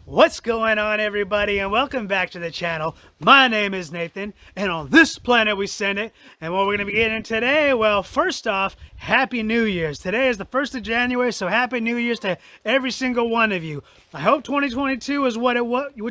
What's going on, everybody, and welcome back to the channel. My name is Nathan, and on this planet we send it. And what we're going to be getting today, well, first off, Happy New Year's. Today is the 1st of January, so Happy New Year's to every single one of you. I hope 2022 is what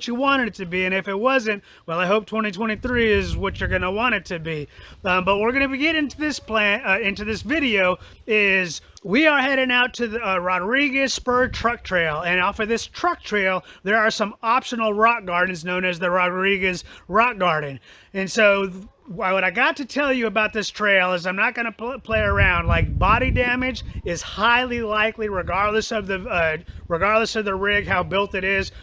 you wanted it to be, and if it wasn't, well, I hope 2023 is what you're going to want it to be. But we're going to be getting into this video is we are heading out to the Rodriquez Spur Truck Trail, and off of this truck trail, there are some optional rock gardens known as the Rodriquez Rock Garden. And so what I got to tell you about this trail is I'm not going to play around. Like, body damage is highly likely, regardless of the rig, how built it is.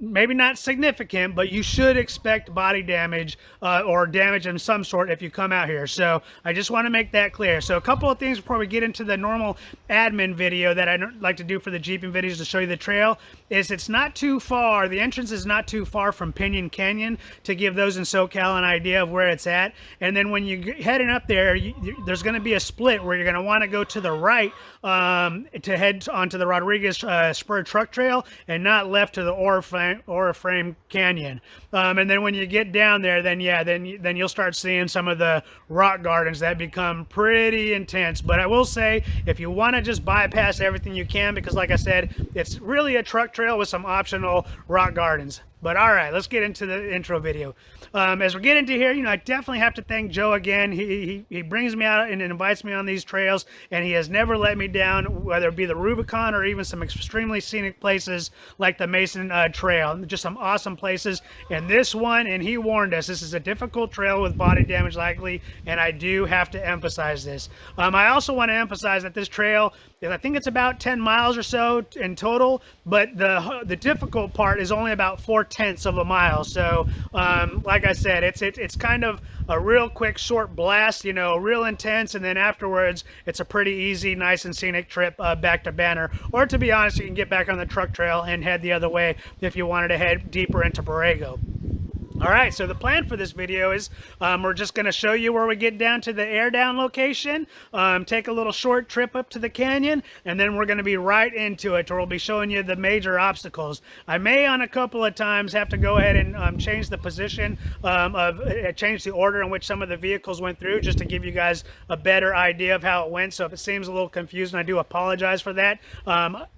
Maybe not significant, but you should expect body damage or damage of some sort if you come out here. So I just want to make that clear. So a couple of things before we get into the normal admin video that I like to do for the Jeeping videos to show you the trail is it's not too far. The entrance is not too far from Piñon Canyon, to give those in SoCal an idea of where it's at. And then when you're heading up there, there's going to be a split where you're going to want to go to the right to head onto the Rodriquez Spur Truck Trail, and not left to the Oriflame Canyon. And then when you get down there, then you'll start seeing some of the rock gardens that become pretty intense. But I will say, if you want to just bypass everything, you can, because like I said, it's really a truck trail with some optional rock gardens. But all right, let's get into the intro video. As we get into here, I definitely have to thank Joe again. He brings me out and invites me on these trails, and he has never let me down, whether it be the Rubicon or even some extremely scenic places like the Mason Trail. Just some awesome places. And this one, and he warned us, this is a difficult trail with body damage likely, and I do have to emphasize this. I also want to emphasize that this trail, I think it's about 10 miles or so in total, but the difficult part is only about 4/10 of a mile. So like I said, it's kind of a real quick short blast, real intense, and then afterwards it's a pretty easy, nice and scenic trip back to Banner. Or to be honest, you can get back on the truck trail and head the other way if you wanted to head deeper into Borrego. All right, so the plan for this video is we're just going to show you where we get down to the air down location, take a little short trip up to the canyon, and then we're going to be right into it, where we'll be showing you the major obstacles. I may on a couple of times have to go ahead and change the position change the order in which some of the vehicles went through, just to give you guys a better idea of how it went. So if it seems a little confusing, I do apologize for that.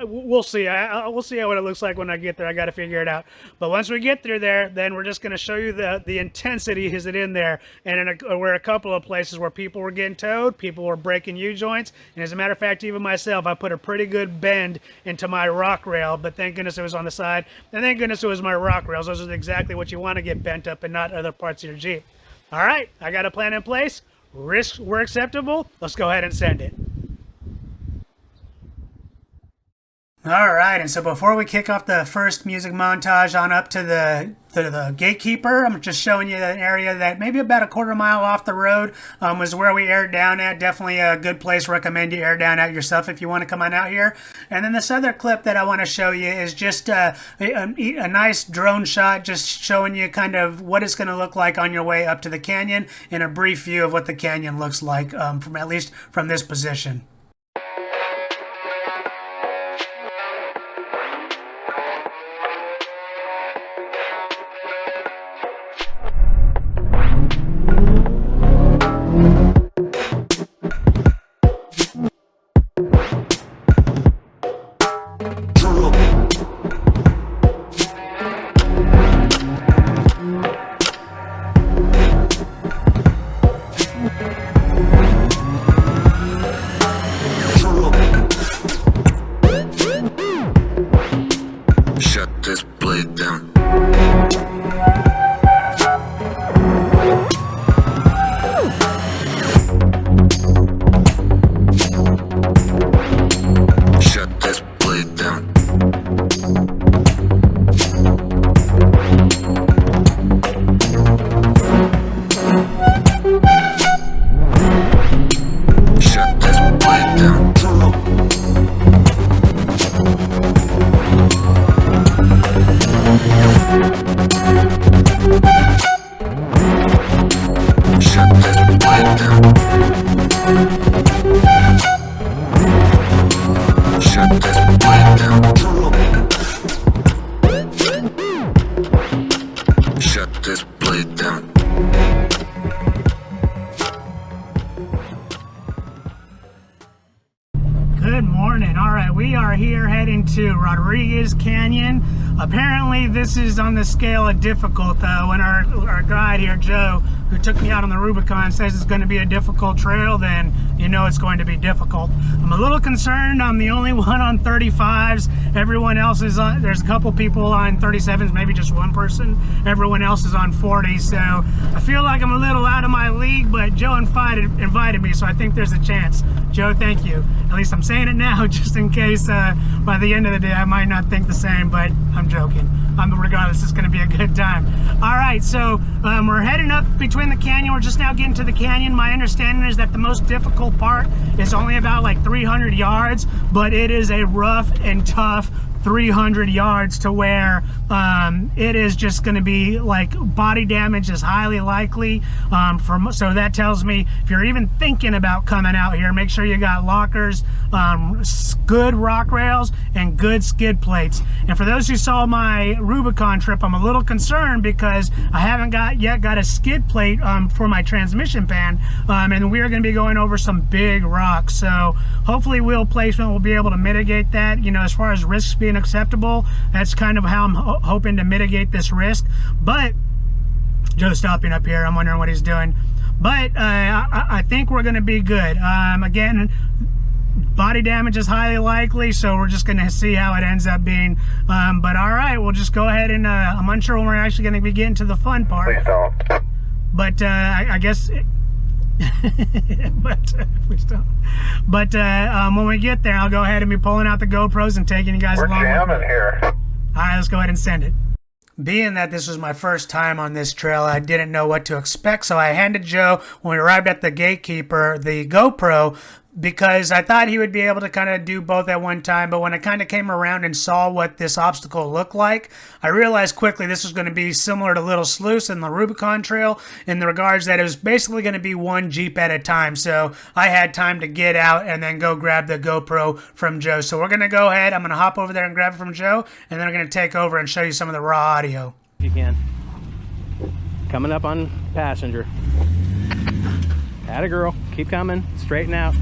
We'll see. We'll see what it looks like when I get there. I got to figure it out. But once we get through there, then we're just going to show you the intensity is it in there. And we're a couple of places where people were getting towed, people were breaking U-joints, and as a matter of fact, even myself, I put a pretty good bend into my rock rail, but thank goodness it was on the side, and thank goodness it was my rock rails. Those are exactly what you want to get bent up, and not other parts of your Jeep. All right, I got a plan in place. Risks were acceptable. Let's go ahead and send it. All right, and so before we kick off the first music montage on up to the gatekeeper, I'm just showing you an area that maybe about a quarter mile off the road was where we aired down at. Definitely a good place. Recommend you air down at yourself if you want to come on out here. And then this other clip that I want to show you is just a nice drone shot, just showing you kind of what it's going to look like on your way up to the canyon, and a brief view of what the canyon looks like from at least from this position. to Rodriguez Canyon. Apparently this is on the scale of difficult. When our guide here, Joe, who took me out on the Rubicon, says it's going to be a difficult trail, then you know it's going to be difficult. I'm a little concerned. I'm the only one on 35s. Everyone else is on, there's a couple people on 37s, maybe just one person. Everyone else is on 40, so I feel like I'm a little out of my league, but Joe invited me, so I think there's a chance. Joe, thank you. At least I'm saying it now, just in case by the end of the day I might not think the same, but I'm joking. Regardless, it's going to be a good time. All right, so we're heading up between the canyon. We're just now getting to the canyon. My understanding is that the most difficult part is only about like 300 yards, but it is a rough and tough 300 yards to where it is just going to be like body damage is highly likely. So that tells me if you're even thinking about coming out here, make sure you got lockers, good rock rails, and good skid plates. And for those who saw my Rubicon trip, I'm a little concerned because I haven't yet got a skid plate for my transmission pan, and we're going to be going over some big rocks. So hopefully wheel placement will be able to mitigate that. You know, as far as risks being acceptable, that's kind of how I'm hoping to mitigate this risk. But Joe's stopping up here. I'm wondering what he's doing, but I think we're going to be good. Again, body damage is highly likely, so we're just going to see how it ends up being. But all right, we'll just go ahead and I'm unsure when we're actually going to be getting to the fun part. Please don't. But I guess but when we get there, I'll go ahead and be pulling out the GoPros and taking you guys along. We're jamming here. All right, let's go ahead and send it. Being that this was my first time on this trail, I didn't know what to expect, so I handed Joe, when we arrived at the gatekeeper, the GoPro, because I thought he would be able to kind of do both at one time. But when I kind of came around and saw what this obstacle looked like, I realized quickly this was going to be similar to Little Sluice and the Rubicon Trail in the regards that it was basically going to be one Jeep at a time. So I had time to get out and then go grab the GoPro from Joe. So we're going to go ahead. I'm going to hop over there and grab it from Joe, and then I'm going to take over and show you some of the raw audio. If you can. Coming up on passenger. Atta girl. Keep coming. Straighten out.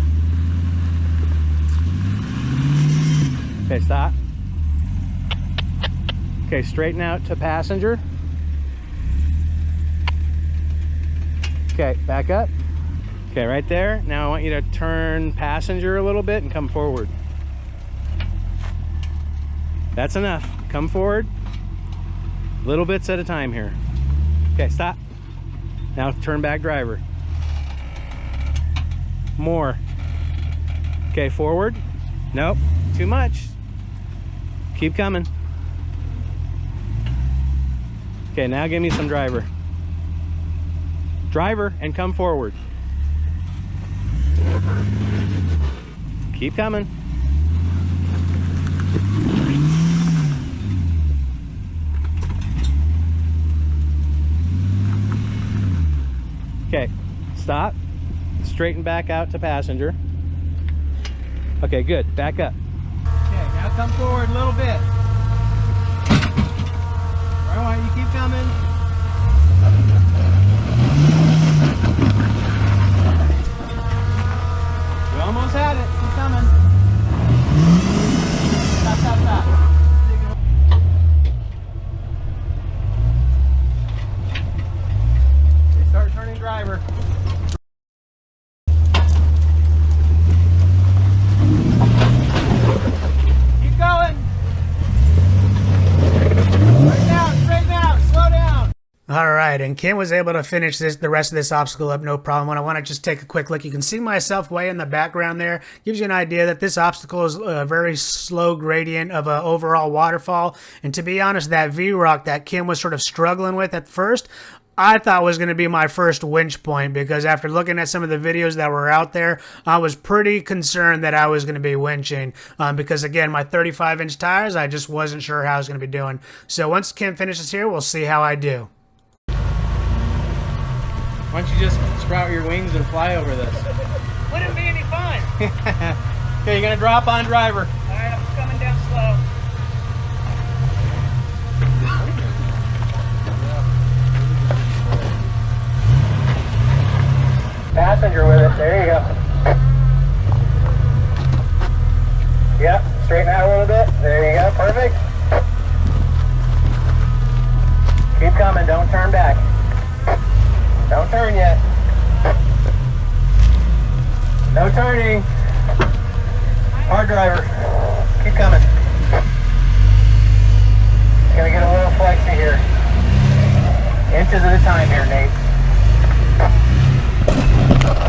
Okay, stop. Okay, straighten out to passenger. Okay, back up. Okay, right there. Now I want you to turn passenger a little bit and come forward. That's enough. Come forward. Little bits at a time here. Okay, stop. Now turn back driver. More. Okay, forward. Nope, too much. Keep coming. Okay, now give me some driver. Driver and come forward. Keep coming. Okay, stop. Straighten back out to passenger. Okay, good. Back up. Okay, now come forward a little bit. I want you to keep coming. We almost had it. Keep coming. Stop, stop, stop. Okay, start turning driver. All right, and Kim was able to finish the rest of this obstacle up no problem. When I want to just take a quick look, you can see myself way in the background there. Gives you an idea that this obstacle is a very slow gradient of an overall waterfall. And to be honest, that V-Rock that Kim was sort of struggling with at first, I thought was going to be my first winch point, because after looking at some of the videos that were out there, I was pretty concerned that I was going to be winching because, again, my 35-inch tires, I just wasn't sure how I was going to be doing. So once Kim finishes here, we'll see how I do. Why don't you just sprout your wings and fly over this? Wouldn't be any fun. Okay, you're going to drop on driver. All right, I'm coming down slow. Passenger with it. There you go. Yep. Straighten out a little bit. There you coming. Don't turn back. Don't turn yet. No turning. Hard driver. Keep coming. It's gonna get a little flexy here. Inches at a time here, Nate.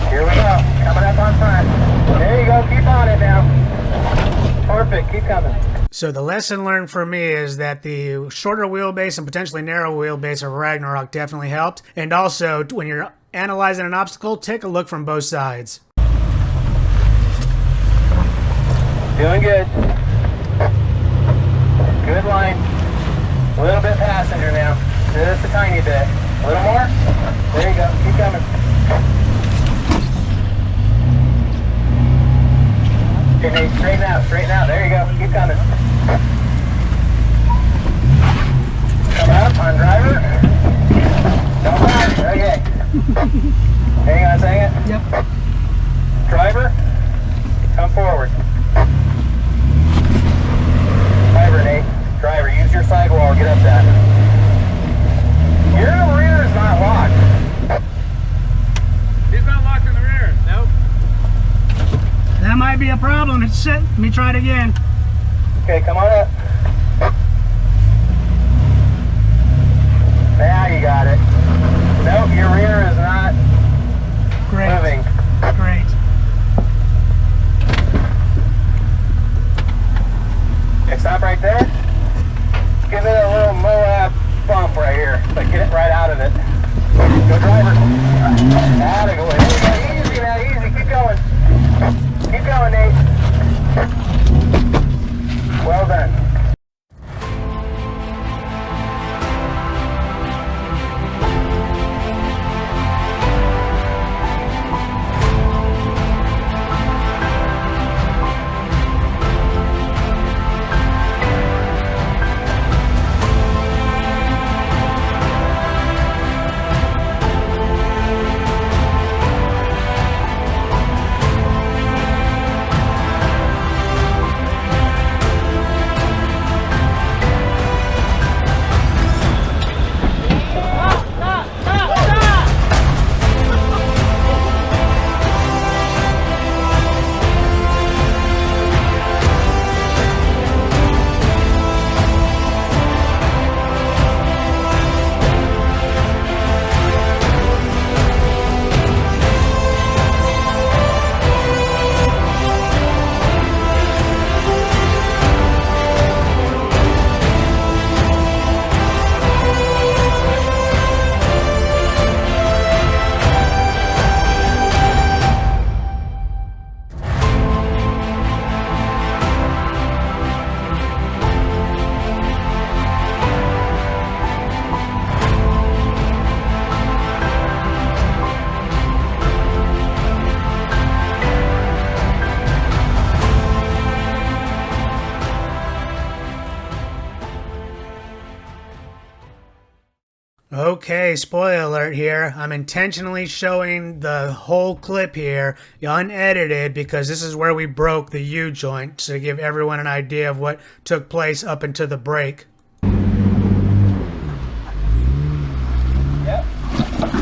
Here we go. Coming up on front. There you go. Keep on it now. Perfect. Keep coming. So the lesson learned for me is that the shorter wheelbase and potentially narrow wheelbase of Ragnarok definitely helped. And also, when you're analyzing an obstacle, take a look from both sides. Doing good. Good line. A little bit passenger now. Just a tiny bit. A little more. There you go. Keep coming. Okay, Nate, straighten out. Straighten out. There you go. Keep coming. Come up on driver. Don't back. Okay. Hang on a second. Yep. Driver, come forward. Driver, Nate. Driver, use your sidewall. Get up that. Your rear is not locked. He's not locked in the rear. Nope. That might be a problem. It's set. Let me try it again. Okay, come on up. Now you got it. Nope, your rear is not moving. Great. Okay, stop right there. Give it a little Moab bump right here, but get it right out of it. Go driver. Atta-go. There you go. Easy now, easy. Keep going. Keep going, Nate. Well done. Okay, spoiler alert here. I'm intentionally showing the whole clip here, unedited, because this is where we broke the U-joint, to give everyone an idea of what took place up into the break. Yep.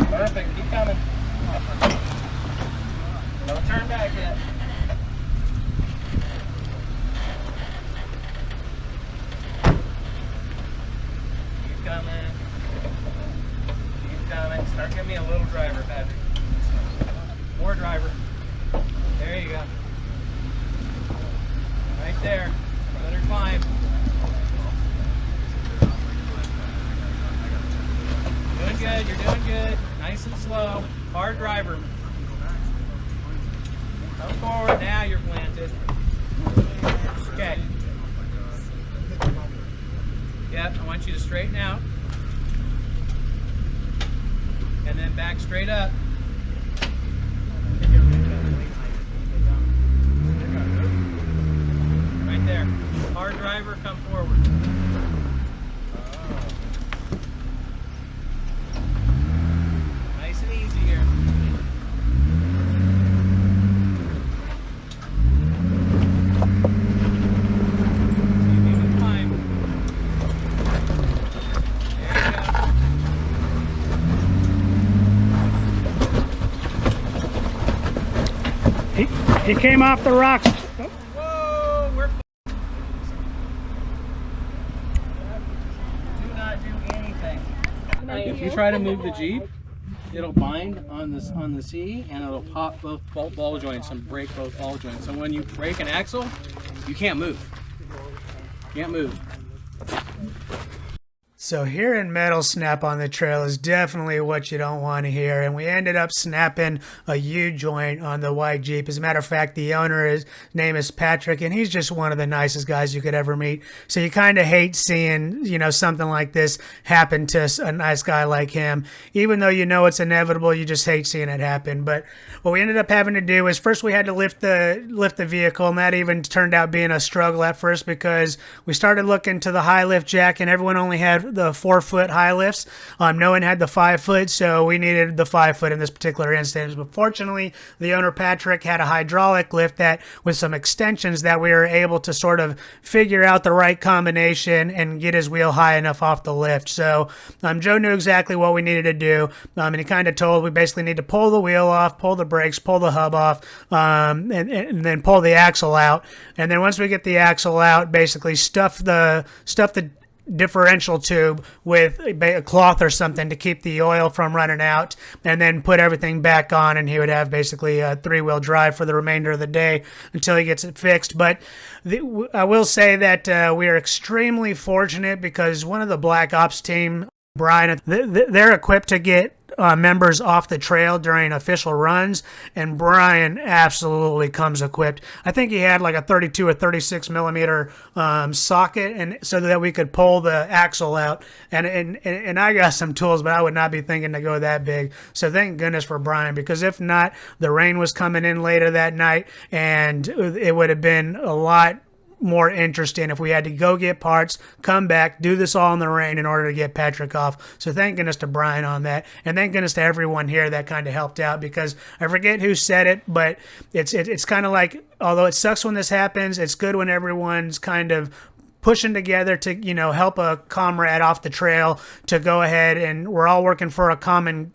Perfect. Keep coming. Don't turn back yet. Keep coming. Keep coming. Start giving me a little driver, Patrick. More driver. There you go. Right there. Let her climb. Doing good. You're doing good. Nice and slow. Hard driver. Come forward. Now you're planted. Okay. Yep, I want you to straighten out. And then back straight up. Right there. Hard driver, come forward. Nice and easy here. See if you can climb. There you go. He came off the rocks. Whoa, we're do not do anything. If you try to move the Jeep, it'll bind on the C and it'll pop both ball joints and break both ball joints. So when you break an axle, you can't move. You can't move. So hearing metal snap on the trail is definitely what you don't want to hear, and we ended up snapping a U-joint on the white Jeep. As a matter of fact, the owner, his name is Patrick, and he's just one of the nicest guys you could ever meet. So you kind of hate seeing, you know, something like this happen to a nice guy like him. Even though you know it's inevitable, you just hate seeing it happen. But what we ended up having to do is first we had to lift the vehicle, and that even turned out being a struggle at first because we started looking to the high lift jack, and everyone only had the 4-foot high lifts. No one had the 5-foot, so we needed the 5-foot in this particular instance. But fortunately, the owner Patrick had a hydraulic lift that, with some extensions, that we were able to sort of figure out the right combination and get his wheel high enough off the lift. So Joe knew exactly what we needed to do, and he kind of told we basically need to pull the wheel off, pull the brakes, pull the hub off, and then pull the axle out. And then once we get the axle out, basically stuff the differential tube with a cloth or something to keep the oil from running out, and then put everything back on, and he would have basically a 3-wheel drive for the remainder of the day until he gets it fixed. But I will say that we are extremely fortunate because one of the Black Ops team, Brian, they're equipped to get members off the trail during official runs, and Brian absolutely comes equipped. I think he had like a 32 or 36 millimeter socket, and so that we could pull the axle out. And I got some tools, but I would not be thinking to go that big. So thank goodness for Brian, because if not, the rain was coming in later that night, and it would have been a lot more interesting if we had to go get parts, come back, do this all in the rain in order to get Patrick off. So thank goodness to Brian on that, and thank goodness to everyone here that kind of helped out, because I forget who said it, but it's kind of like, although it sucks when this happens, it's good when everyone's kind of pushing together to, you know, help a comrade off the trail to go ahead, and we're all working for a common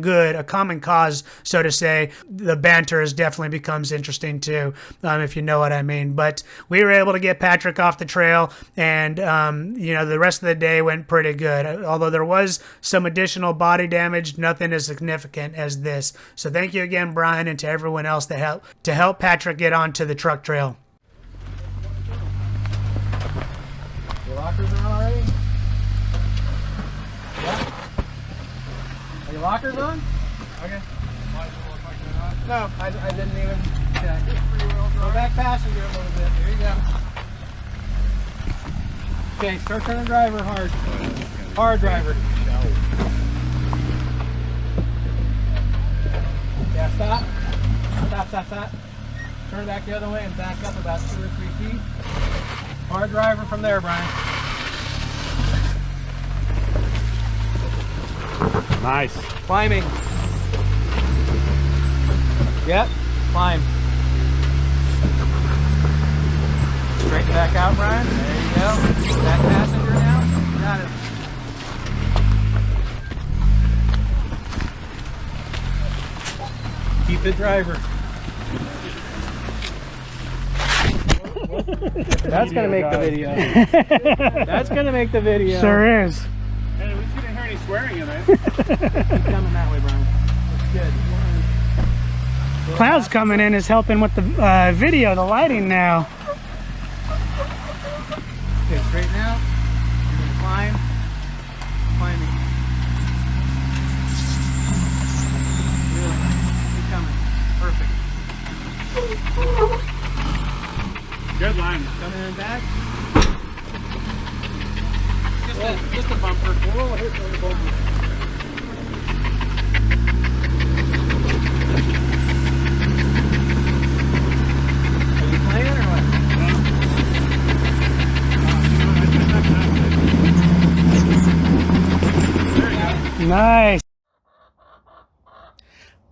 good, a common cause, so to say. The banter definitely becomes interesting too, if you know what I mean. But we were able to get Patrick off the trail, and you know, the rest of the day went pretty good. Although there was some additional body damage, nothing as significant as this. So thank you again, Brian, and to everyone else that help Patrick get onto the truck trail. Your lockers are on already? Yeah. Are your lockers on? Okay. No, I didn't even check. Go back passenger a little bit. There you go. Okay, start turning driver hard. Hard driver. Yeah, stop. Stop. Turn back the other way and back up about 2 or 3 feet. Hard driver from there, Brian. Nice. Climbing. Yep, climb. Straighten back out, Brian. There you go. Back passenger now. Got it. Keep it driver. That's gonna make the video. That's gonna make the video. Sure is. Hey, at least you didn't hear any swearing in it. Keep coming that way, Brian. That's good. Cloud's coming in is helping with the video, the lighting now. Okay, straighten out. You're gonna climb. Climbing. Good. Keep coming. Perfect. Good line. Coming in back. Just a bumper. Whoa, here's the bumper. Are you playing or what? Nice.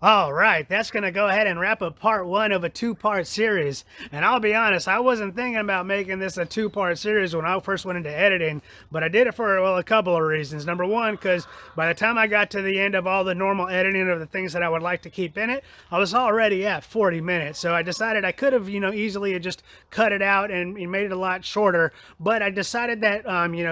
All right, that's going to go ahead and wrap up part one of a two-part series. And I'll be honest, I wasn't thinking about making this a two-part series when I first went into editing, but I did it for, well, a couple of reasons. Number one, because by the time I got to the end of all the normal editing of the things that I would like to keep in it, I was already at 40 minutes. So I decided I could have, easily just cut it out and made it a lot shorter. But I decided that,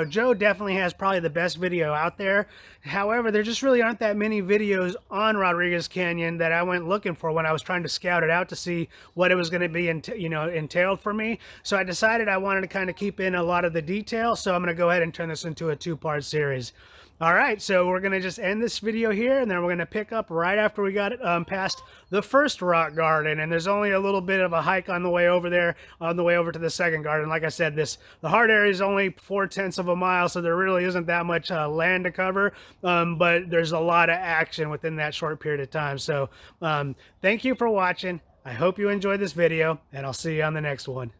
Joe definitely has probably the best video out there. However, there just really aren't that many videos on Rodriguez Canyon that I went looking for when I was trying to scout it out to see what it was going to be, entailed for me. So I decided I wanted to kind of keep in a lot of the details. So I'm going to go ahead and turn this into a two-part series. All right, so we're going to just end this video here, and then we're going to pick up right after we got past the first rock garden. And there's only a little bit of a hike on the way over there, on the way over to the second garden. Like I said, the hard area is only 0.4 of a mile, so there really isn't that much land to cover, but there's a lot of action within that short period of time. So thank you for watching. I hope you enjoyed this video, and I'll see you on the next one.